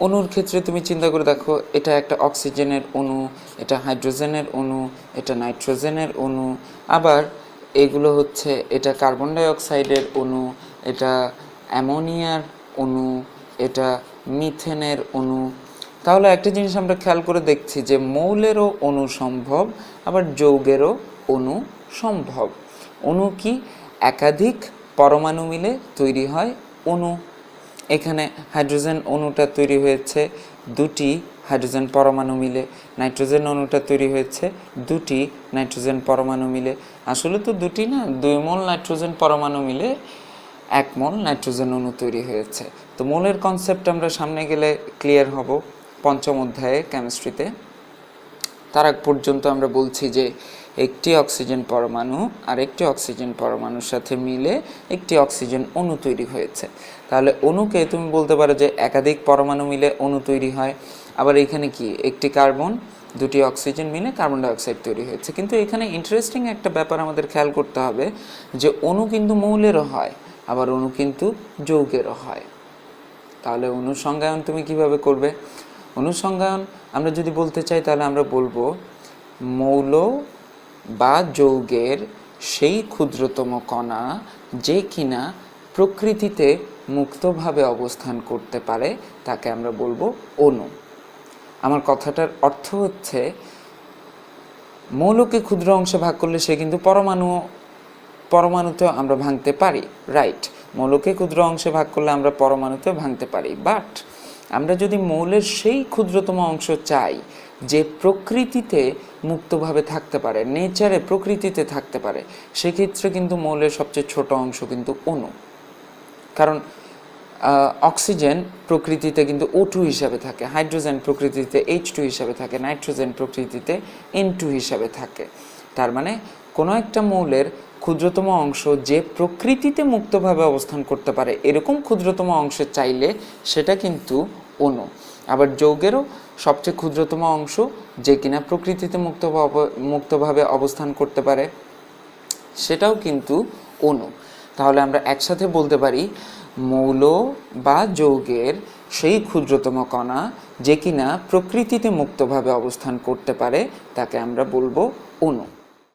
অণুর ক্ষেত্রে তুমি চিন্তা করে দেখো, এটা একটা অক্সিজেনের অণু, এটা হাইড্রোজেনের অণু, এটা নাইট্রোজেনের অণু, আবার এগুলো হচ্ছে এটা কার্বন ডাই অক্সাইডের অণু, এটা অ্যামোনিয়ার অণু, এটা মিথেনের অণু। তাহলে একটা জিনিস আমরা খেয়াল করে দেখছি যে মৌলেরও অণু সম্ভব, আবার যৌগেরও অণু সম্ভব। অণু কি? একাধিক পরমাণু মিলে তৈরি হয় অণু। এখানে হাইড্রোজেন অণুটা তৈরি হয়েছে দুটি হাইড্রোজেন পরমাণু মিলে, নাইট্রোজেন অণুটা তৈরি হয়েছে দুটি নাইট্রোজেন পরমাণু মিলে। আসলে তো দুটি না, 2 মোল নাইট্রোজেন পরমাণু মিলে 1 মোল নাইট্রোজেন অণু তৈরি হয়েছে। তো মোলের কনসেপ্ট আমরা সামনে গেলে ক্লিয়ার হব পঞ্চম অধ্যায়ে কেমিস্ট্রিতে। তার আগ পর্যন্ত আমরা বলছি যে একটি অক্সিজেন পরমাণু আর একটি অক্সিজেন পরমাণুর সাথে মিলে একটি অক্সিজেন অণু তৈরি হয়েছে। তাহলে অণুকে তুমি বলতে পারো যে একাধিক পরমাণু মিলে অণু তৈরি হয়। আবার এখানে কি? একটি কার্বন, দুটি অক্সিজেন মিলে কার্বন ডাইঅক্সাইড তৈরি হয়েছে। কিন্তু এখানে ইন্টারেস্টিং একটা ব্যাপার আমাদের খেয়াল করতে হবে যে অণু কিন্তু মৌলেরও হয়, আবার অণু কিন্তু যৌগেরও হয়। তাহলে অণু সংজ্ঞায়ন তুমি কিভাবে করবে? অণু সংজ্ঞায়ন আমরা যদি বলতে চাই তাহলে আমরা বলবো মৌল বা যৌগের সেই ক্ষুদ্রতম কণা যে কিনা প্রকৃতিতে মুক্তভাবে অবস্থান করতে পারে তাকে আমরা বলবো অণু। আমার কথাটার অর্থ হচ্ছে মৌলকে ক্ষুদ্র অংশে ভাগ করলে সে কিন্তু পরমাণুতেও আমরা ভাঙতে পারি, রাইট? মৌলকে ক্ষুদ্র অংশে ভাগ করলে আমরা পরমাণুতেও ভাঙতে পারি, বাট আমরা যদি মৌলের সেই ক্ষুদ্রতম অংশ চাই যে প্রকৃতিতে মুক্তভাবে থাকতে পারে, নেচারে প্রকৃতিতে থাকতে পারে, সেক্ষেত্রে কিন্তু মৌলের সবচেয়ে ছোট অংশ কিন্তু অণু। কারণ অক্সিজেন প্রকৃতিতে কিন্তু O2 হিসাবে থাকে, হাইড্রোজেন প্রকৃতিতে H2 হিসাবে থাকে, নাইট্রোজেন প্রকৃতিতে N2 হিসাবে থাকে। তার মানে কোনো একটা মৌলের ক্ষুদ্রতম অংশ যে প্রকৃতিতে মুক্তভাবে অবস্থান করতে পারে এরকম ক্ষুদ্রতম অংশ চাইলে সেটা কিন্তু অণু। আবার যৌগেরও সবচেয়ে ক্ষুদ্রতম অংশ যে কিনা প্রকৃতিতে মুক্তভাবে অবস্থান করতে পারে সেটাও কিন্তু অণু। তাহলে আমরা একসাথে বলতে পারি মৌল বা যৌগের সেই ক্ষুদ্রতম কণা যে কিনা প্রকৃতিতে মুক্তভাবে অবস্থান করতে পারে তাকে আমরা বলবো অণু।